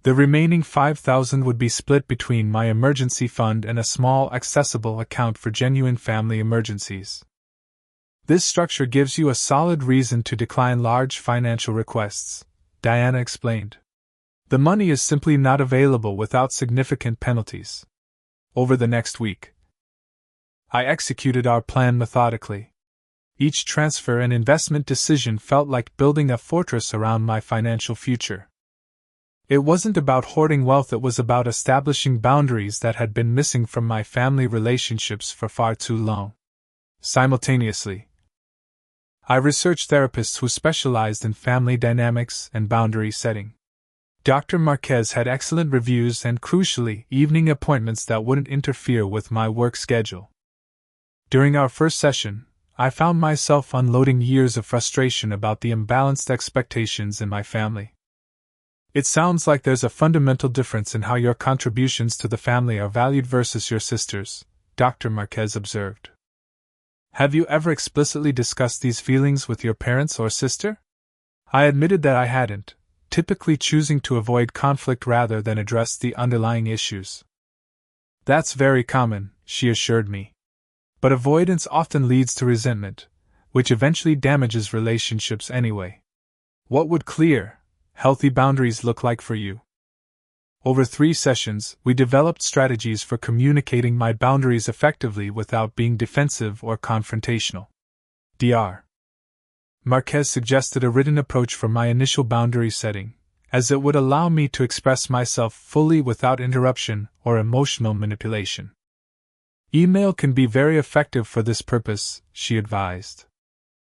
The remaining $5,000 would be split between my emergency fund and a small accessible account for genuine family emergencies. "This structure gives you a solid reason to decline large financial requests," Diana explained. "The money is simply not available without significant penalties." Over the next week, I executed our plan methodically. Each transfer and investment decision felt like building a fortress around my financial future. It wasn't about hoarding wealth, it was about establishing boundaries that had been missing from my family relationships for far too long. Simultaneously, I researched therapists who specialized in family dynamics and boundary setting. Dr. Marquez had excellent reviews and, crucially, evening appointments that wouldn't interfere with my work schedule. During our first session, I found myself unloading years of frustration about the imbalanced expectations in my family. "It sounds like there's a fundamental difference in how your contributions to the family are valued versus your sister's," Dr. Marquez observed. "Have you ever explicitly discussed these feelings with your parents or sister?" I admitted that I hadn't, typically choosing to avoid conflict rather than address the underlying issues. "That's very common," she assured me. "But avoidance often leads to resentment, which eventually damages relationships anyway." "What would clear, healthy boundaries look like for you?" Over 3 sessions, we developed strategies for communicating my boundaries effectively without being defensive or confrontational. Dr. Marquez suggested a written approach for my initial boundary setting, as it would allow me to express myself fully without interruption or emotional manipulation. "Email can be very effective for this purpose," she advised.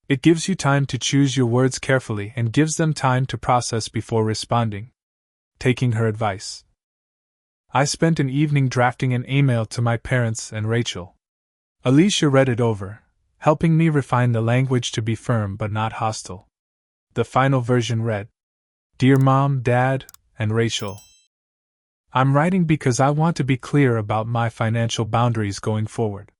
"It gives you time to choose your words carefully and gives them time to process before responding." Taking her advice, I spent an evening drafting an email to my parents and Rachel. Alicia read it over, helping me refine the language to be firm but not hostile. The final version read, Dear Mom, Dad, and Rachel. I'm writing because I want to be clear about my financial boundaries going forward.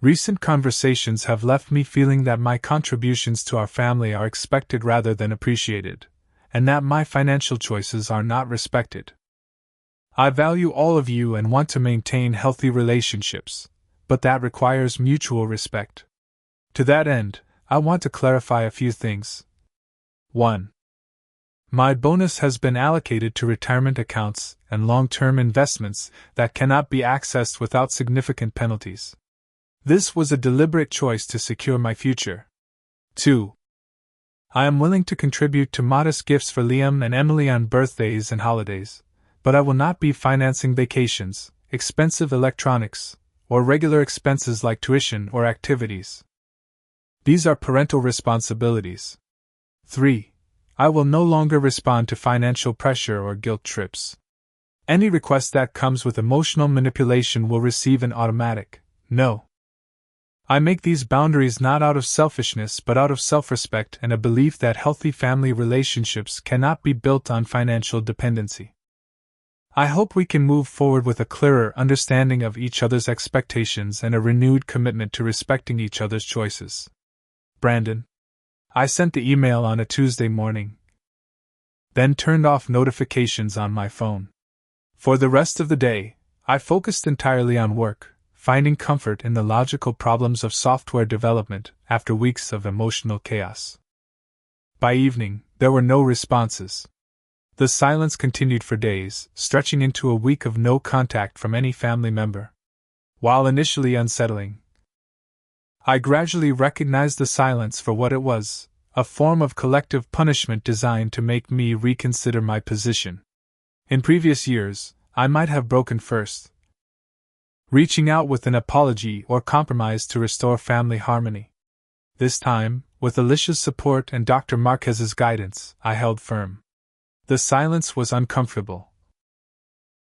Recent conversations have left me feeling that my contributions to our family are expected rather than appreciated, and that my financial choices are not respected. I value all of you and want to maintain healthy relationships, but that requires mutual respect. To that end, I want to clarify a few things. 1. My bonus has been allocated to retirement accounts and long-term investments that cannot be accessed without significant penalties. This was a deliberate choice to secure my future. 2. I am willing to contribute to modest gifts for Liam and Emily on birthdays and holidays, but I will not be financing vacations, expensive electronics, or regular expenses like tuition or activities. These are parental responsibilities. 3. I will no longer respond to financial pressure or guilt trips. Any request that comes with emotional manipulation will receive an automatic no. I make these boundaries not out of selfishness but out of self-respect and a belief that healthy family relationships cannot be built on financial dependency. I hope we can move forward with a clearer understanding of each other's expectations and a renewed commitment to respecting each other's choices. Brandon. I sent the email on a Tuesday morning, then turned off notifications on my phone. For the rest of the day, I focused entirely on work, finding comfort in the logical problems of software development after weeks of emotional chaos. By evening, there were no responses. The silence continued for days, stretching into a week of no contact from any family member. While initially unsettling, I gradually recognized the silence for what it was, a form of collective punishment designed to make me reconsider my position. In previous years, I might have broken first, reaching out with an apology or compromise to restore family harmony. This time, with Alicia's support and Dr. Marquez's guidance, I held firm. The silence was uncomfortable,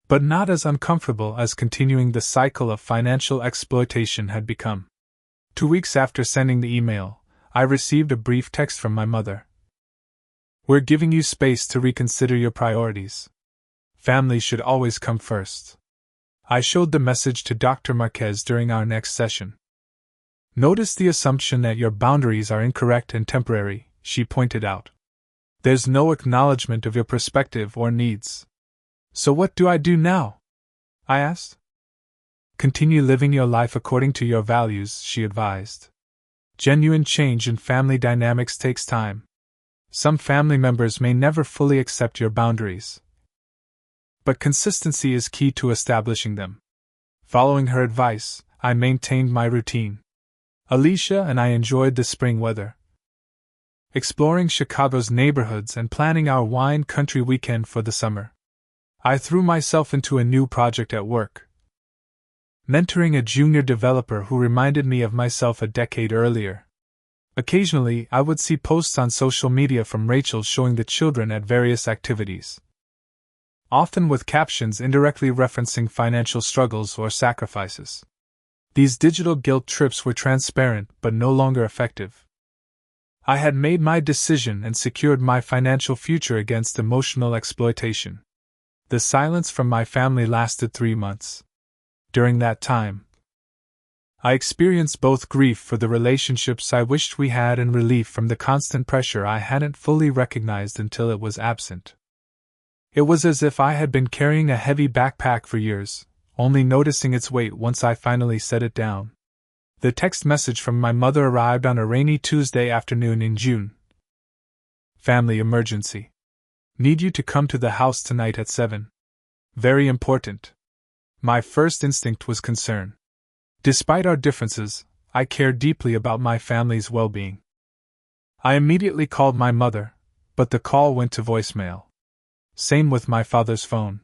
but not as uncomfortable as continuing the cycle of financial exploitation had become. 2 weeks after sending the email, I received a brief text from my mother. We're giving you space to reconsider your priorities. Family should always come first. I showed the message to Dr. Marquez during our next session. Notice the assumption that your boundaries are incorrect and temporary, she pointed out. There's no acknowledgement of your perspective or needs. So what do I do now? I asked. Continue living your life according to your values, she advised. Genuine change in family dynamics takes time. Some family members may never fully accept your boundaries, but consistency is key to establishing them. Following her advice, I maintained my routine. Alicia and I enjoyed the spring weather, exploring Chicago's neighborhoods and planning our wine country weekend for the summer. I threw myself into a new project at work, mentoring a junior developer who reminded me of myself a decade earlier. Occasionally, I would see posts on social media from Rachel showing the children at various activities, often with captions indirectly referencing financial struggles or sacrifices. These digital guilt trips were transparent but no longer effective. I had made my decision and secured my financial future against emotional exploitation. The silence from my family lasted 3 months. During that time, I experienced both grief for the relationships I wished we had and relief from the constant pressure I hadn't fully recognized until it was absent. It was as if I had been carrying a heavy backpack for years, only noticing its weight once I finally set it down. The text message from my mother arrived on a rainy Tuesday afternoon in June. Family emergency. Need you to come to the house tonight at 7. Very important. My first instinct was concern. Despite our differences, I care deeply about my family's well-being. I immediately called my mother, but the call went to voicemail. Same with my father's phone.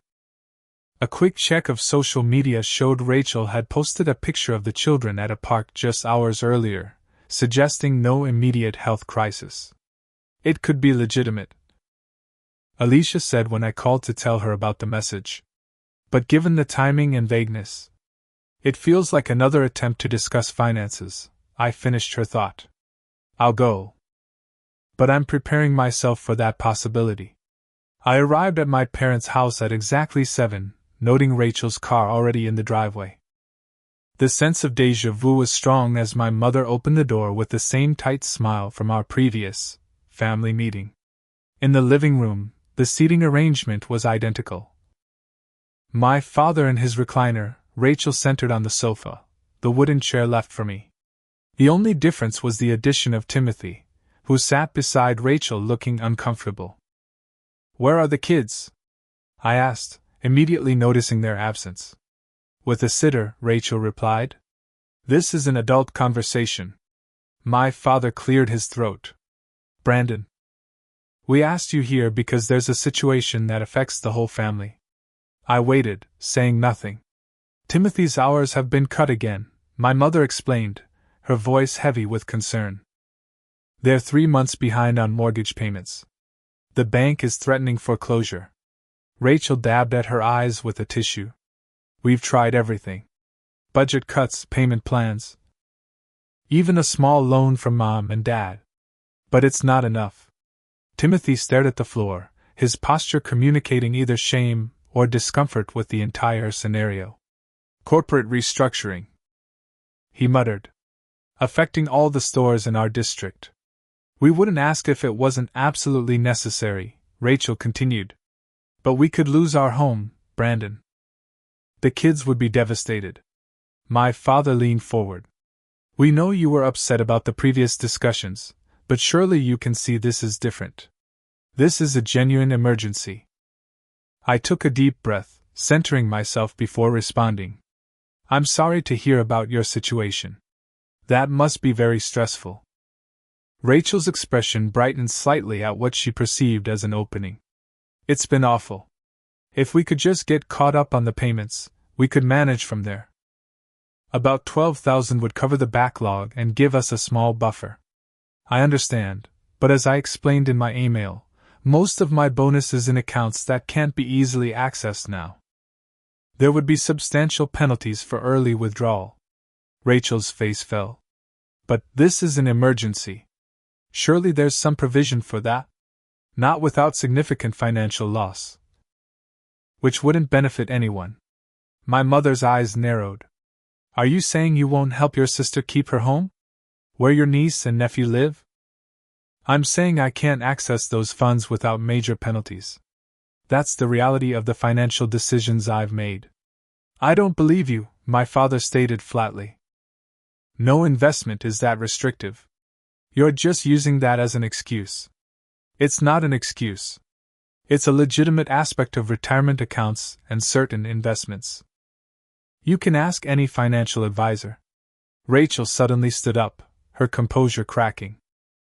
A quick check of social media showed Rachel had posted a picture of the children at a park just hours earlier, suggesting no immediate health crisis. It could be legitimate, Alicia said when I called to tell her about the message. But given the timing and vagueness, it feels like another attempt to discuss finances, I finished her thought. I'll go. But I'm preparing myself for that possibility. I arrived at my parents' house at exactly 7, noting Rachel's car already in the driveway. The sense of déjà vu was strong as my mother opened the door with the same tight smile from our previous family meeting. In the living room, the seating arrangement was identical. My father in his recliner, Rachel centered on the sofa, the wooden chair left for me. The only difference was the addition of Timothy, who sat beside Rachel looking uncomfortable. "Where are the kids?" I asked, immediately noticing their absence. "With a sitter," Rachel replied. "This is an adult conversation." My father cleared his throat. "Brandon, we asked you here because there's a situation that affects the whole family." I waited, saying nothing. "Timothy's hours have been cut again," my mother explained, her voice heavy with concern. "They're 3 months behind on mortgage payments. The bank is threatening foreclosure." Rachel dabbed at her eyes with a tissue. "We've tried everything. Budget cuts, payment plans. Even a small loan from Mom and Dad. But it's not enough." Timothy stared at the floor, his posture communicating either shame or discomfort with the entire scenario. "Corporate restructuring," he muttered. "Affecting all the stores in our district. We wouldn't ask if it wasn't absolutely necessary," Rachel continued. "But we could lose our home, Brandon. The kids would be devastated." My father leaned forward. "We know you were upset about the previous discussions, but surely you can see this is different. This is a genuine emergency." I took a deep breath, centering myself before responding. "I'm sorry to hear about your situation. That must be very stressful." Rachel's expression brightened slightly at what she perceived as an opening. "It's been awful. If we could just get caught up on the payments, we could manage from there. About 12,000 would cover the backlog and give us a small buffer." "I understand, but as I explained in my email, most of my bonus is in accounts that can't be easily accessed now. There would be substantial penalties for early withdrawal." Rachel's face fell. "But this is an emergency. Surely there's some provision for that? Not without significant financial loss. Which wouldn't benefit anyone." My mother's eyes narrowed. "Are you saying you won't help your sister keep her home? Where your niece and nephew live?" "I'm saying I can't access those funds without major penalties. That's the reality of the financial decisions I've made." "I don't believe you," my father stated flatly. "No investment is that restrictive. You're just using that as an excuse." "It's not an excuse. It's a legitimate aspect of retirement accounts and certain investments. You can ask any financial advisor." Rachel suddenly stood up, her composure cracking.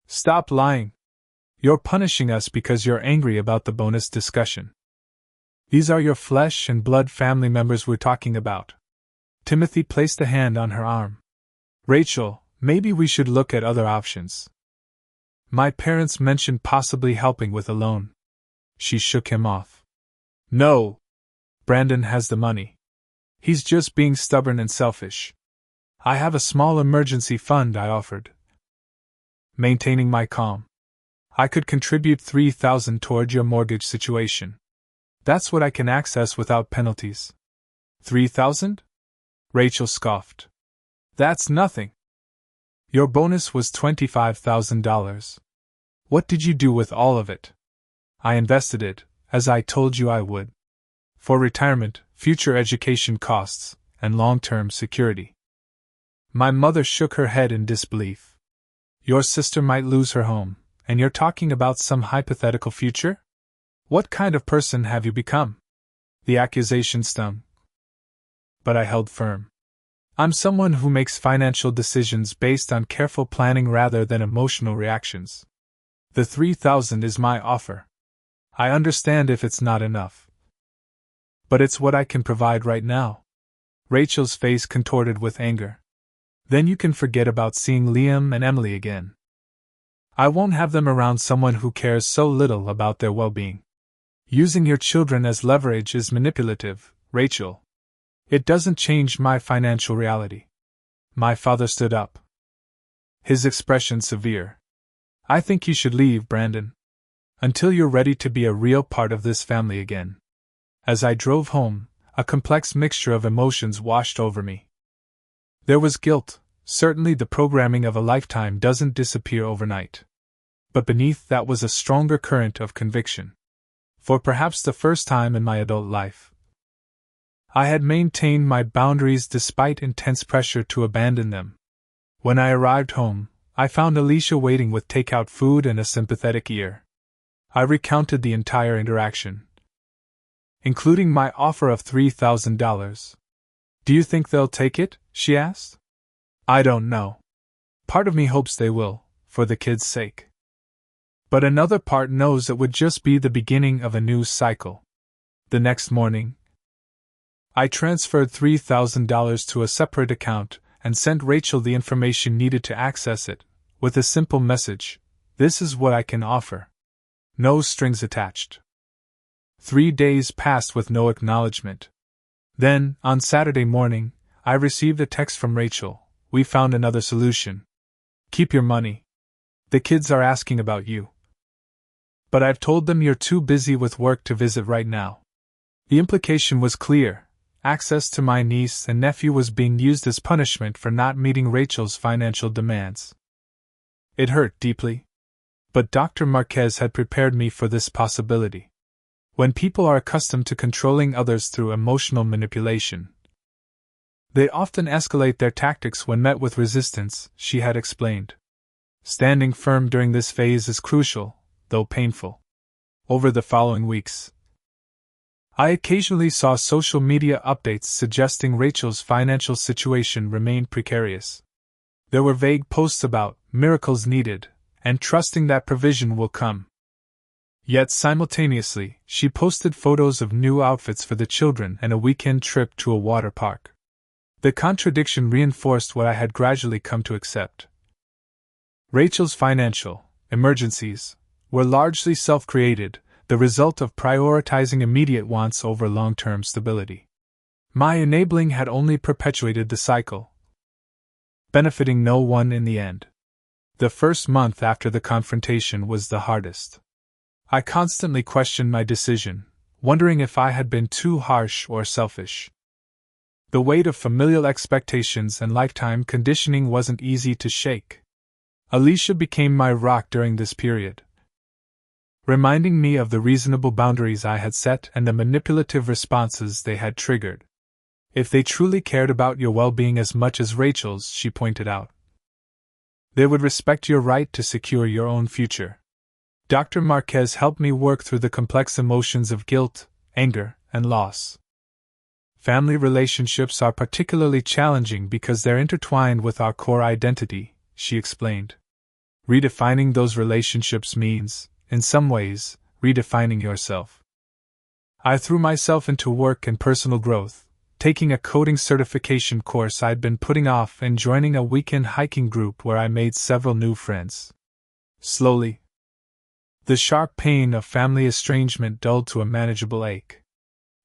"Stop lying. You're punishing us because you're angry about the bonus discussion. These are your flesh and blood family members we're talking about." Timothy placed a hand on her arm. "Rachel, maybe we should look at other options. My parents mentioned possibly helping with a loan." She shook him off. "No. Brandon has the money. He's just being stubborn and selfish. I have a small emergency fund," I offered, maintaining my calm. "I could contribute 3,000 toward your mortgage situation. That's what I can access without penalties." 3,000? Rachel scoffed. "That's nothing. Your bonus was $25,000. What did you do with all of it?" "I invested it, as I told you I would. For retirement, future education costs, and long-term security." My mother shook her head in disbelief. "Your sister might lose her home, and you're talking about some hypothetical future? What kind of person have you become?" The accusation stung. But I held firm. "I'm someone who makes financial decisions based on careful planning rather than emotional reactions. The 3,000 is my offer. I understand if it's not enough. But it's what I can provide right now." Rachel's face contorted with anger. "Then you can forget about seeing Liam and Emily again. I won't have them around someone who cares so little about their well-being. Using your children as leverage is manipulative, Rachel. It doesn't change my financial reality." My father stood up, his expression severe. I think you should leave, Brandon. Until you're ready to be a real part of this family again. As I drove home, a complex mixture of emotions washed over me. There was guilt. Certainly the programming of a lifetime doesn't disappear overnight. But beneath that was a stronger current of conviction. For perhaps the first time in my adult life, I had maintained my boundaries despite intense pressure to abandon them. When I arrived home, I found Alicia waiting with takeout food and a sympathetic ear. I recounted the entire interaction, including my offer of $3,000. "Do you think they'll take it?" she asked. "I don't know. Part of me hopes they will, for the kids' sake. But another part knows it would just be the beginning of a new cycle." The next morning, I transferred $3,000 to a separate account and sent Rachel the information needed to access it, with a simple message: "This is what I can offer. No strings attached." 3 days passed with no acknowledgement. Then, on Saturday morning, I received a text from Rachel: "We found another solution. Keep your money. The kids are asking about you. But I've told them you're too busy with work to visit right now." The implication was clear. Access to my niece and nephew was being used as punishment for not meeting Rachel's financial demands. It hurt deeply. But Dr. Marquez had prepared me for this possibility. When people are accustomed to controlling others through emotional manipulation, they often escalate their tactics when met with resistance, she had explained. Standing firm during this phase is crucial, though painful. Over the following weeks, I occasionally saw social media updates suggesting Rachel's financial situation remained precarious. There were vague posts about miracles needed and trusting that provision will come. Yet simultaneously, she posted photos of new outfits for the children and a weekend trip to a water park. The contradiction reinforced what I had gradually come to accept. Rachel's financial emergencies were largely self-created, the result of prioritizing immediate wants over long-term stability. My enabling had only perpetuated the cycle, benefiting no one in the end. The first month after the confrontation was the hardest. I constantly questioned my decision, wondering if I had been too harsh or selfish. The weight of familial expectations and lifetime conditioning wasn't easy to shake. Alicia became my rock during this period, reminding me of the reasonable boundaries I had set and the manipulative responses they had triggered. If they truly cared about your well-being as much as Rachel's, she pointed out, they would respect your right to secure your own future. Dr. Marquez helped me work through the complex emotions of guilt, anger, and loss. Family relationships are particularly challenging because they're intertwined with our core identity, she explained. Redefining those relationships means, in some ways, redefining yourself. I threw myself into work and personal growth, taking a coding certification course I'd been putting off and joining a weekend hiking group where I made several new friends. Slowly, the sharp pain of family estrangement dulled to a manageable ache.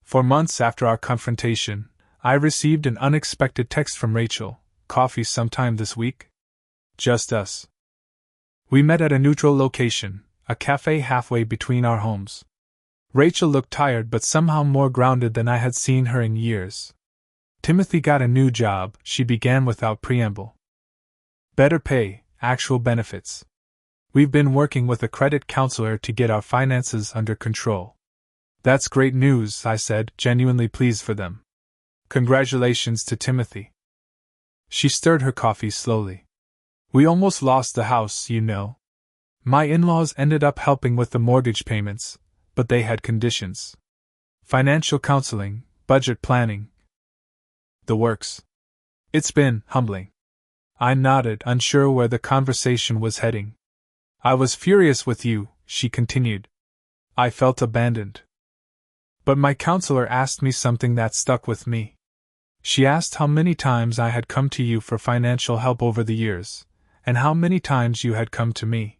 For months after our confrontation, I received an unexpected text from Rachel: "Coffee sometime this week?" Just us. We met at a neutral location, a cafe halfway between our homes. Rachel looked tired but somehow more grounded than I had seen her in years. "Timothy got a new job," she began without preamble. "Better pay, actual benefits. We've been working with a credit counselor to get our finances under control." "That's great news," I said, genuinely pleased for them. "Congratulations to Timothy." She stirred her coffee slowly. "We almost lost the house, you know. My in-laws ended up helping with the mortgage payments, but they had conditions. Financial counseling, budget planning, the works. It's been humbling." I nodded, unsure where the conversation was heading. "I was furious with you," she continued. "I felt abandoned. But my counselor asked me something that stuck with me. She asked how many times I had come to you for financial help over the years, and how many times you had come to me."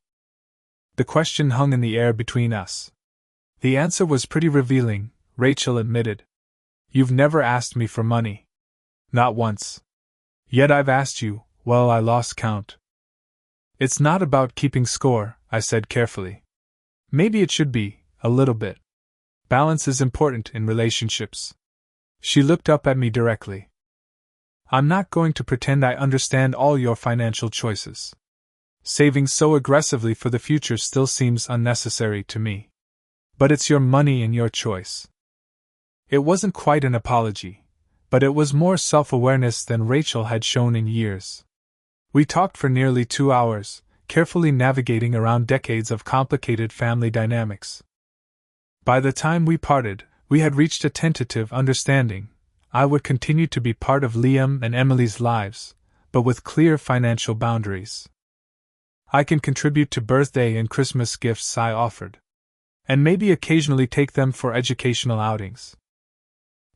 The question hung in the air between us. The answer was pretty revealing, Rachel admitted. "You've never asked me for money. Not once. Yet I've asked you, well, I lost count. It's not about keeping score, I said carefully. Maybe it should be, a little bit. Balance is important in relationships. She looked up at me directly. I'm not going to pretend I understand all your financial choices. Saving so aggressively for the future still seems unnecessary to me. But it's your money and your choice. It wasn't quite an apology, but it was more self-awareness than Rachel had shown in years. We talked for nearly 2 hours, carefully navigating around decades of complicated family dynamics. By the time we parted, we had reached a tentative understanding. I would continue to be part of Liam and Emily's lives, but with clear financial boundaries. I can contribute to birthday and Christmas gifts, I offered. And maybe occasionally take them for educational outings.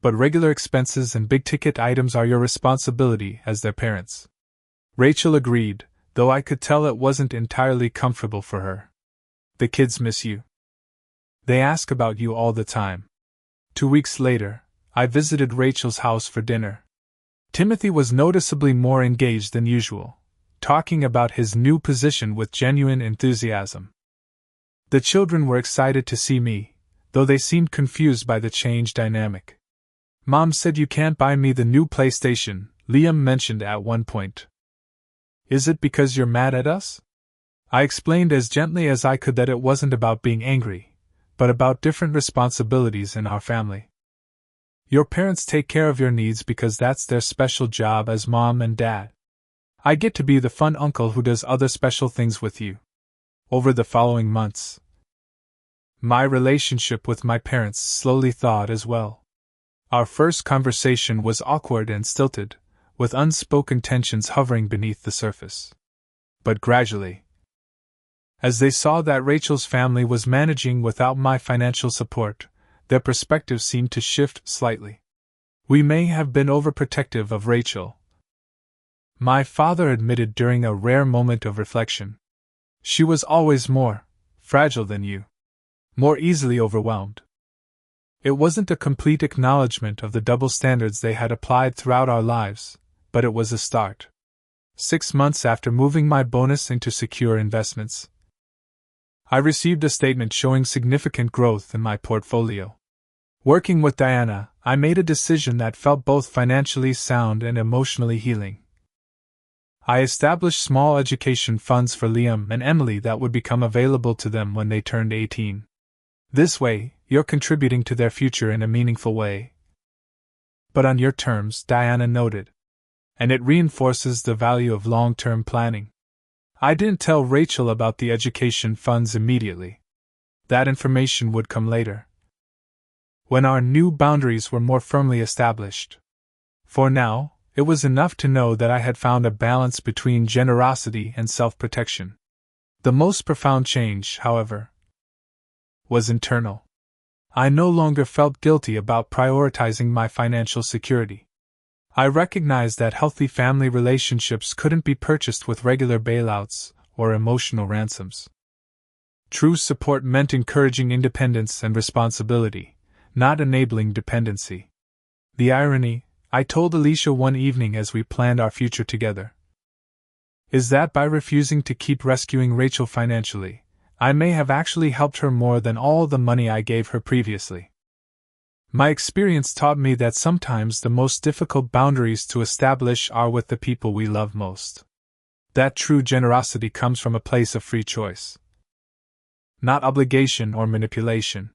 But regular expenses and big-ticket items are your responsibility as their parents. Rachel agreed, though I could tell it wasn't entirely comfortable for her. The kids miss you. They ask about you all the time. 2 weeks later, I visited Rachel's house for dinner. Timothy was noticeably more engaged than usual, talking about his new position with genuine enthusiasm. The children were excited to see me, though they seemed confused by the change dynamic. Mom said you can't buy me the new PlayStation, Liam mentioned at one point. Is it because you're mad at us? I explained as gently as I could that it wasn't about being angry, but about different responsibilities in our family. Your parents take care of your needs because that's their special job as mom and dad. I get to be the fun uncle who does other special things with you. Over the following months, my relationship with my parents slowly thawed as well. Our first conversation was awkward and stilted, with unspoken tensions hovering beneath the surface. But gradually, as they saw that Rachel's family was managing without my financial support, their perspective seemed to shift slightly. We may have been overprotective of Rachel, my father admitted during a rare moment of reflection. She was always more fragile than you, more easily overwhelmed. It wasn't a complete acknowledgement of the double standards they had applied throughout our lives, but it was a start. 6 months after moving my bonus into secure investments, I received a statement showing significant growth in my portfolio. Working with Diana, I made a decision that felt both financially sound and emotionally healing. I established small education funds for Liam and Emily that would become available to them when they turned 18. This way, you're contributing to their future in a meaningful way. But on your terms, Diana noted. And it reinforces the value of long-term planning. I didn't tell Rachel about the education funds immediately. That information would come later, when our new boundaries were more firmly established. For now, it was enough to know that I had found a balance between generosity and self-protection. The most profound change, however, was internal. I no longer felt guilty about prioritizing my financial security. I recognized that healthy family relationships couldn't be purchased with regular bailouts or emotional ransoms. True support meant encouraging independence and responsibility, not enabling dependency. The irony, I told Alicia one evening as we planned our future together, is that by refusing to keep rescuing Rachel financially, I may have actually helped her more than all the money I gave her previously. My experience taught me that sometimes the most difficult boundaries to establish are with the people we love most. That true generosity comes from a place of free choice, not obligation or manipulation.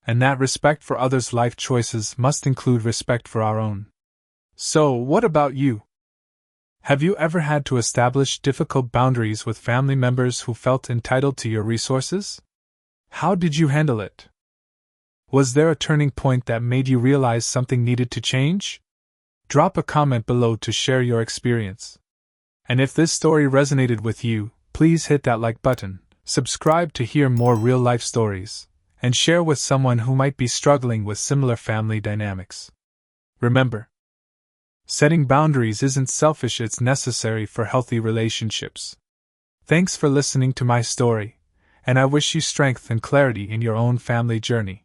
And that respect for others' life choices must include respect for our own. So, what about you? Have you ever had to establish difficult boundaries with family members who felt entitled to your resources? How did you handle it? Was there a turning point that made you realize something needed to change? Drop a comment below to share your experience. And if this story resonated with you, please hit that like button, subscribe to hear more real-life stories, and share with someone who might be struggling with similar family dynamics. Remember, setting boundaries isn't selfish, it's necessary for healthy relationships. Thanks for listening to my story, and I wish you strength and clarity in your own family journey.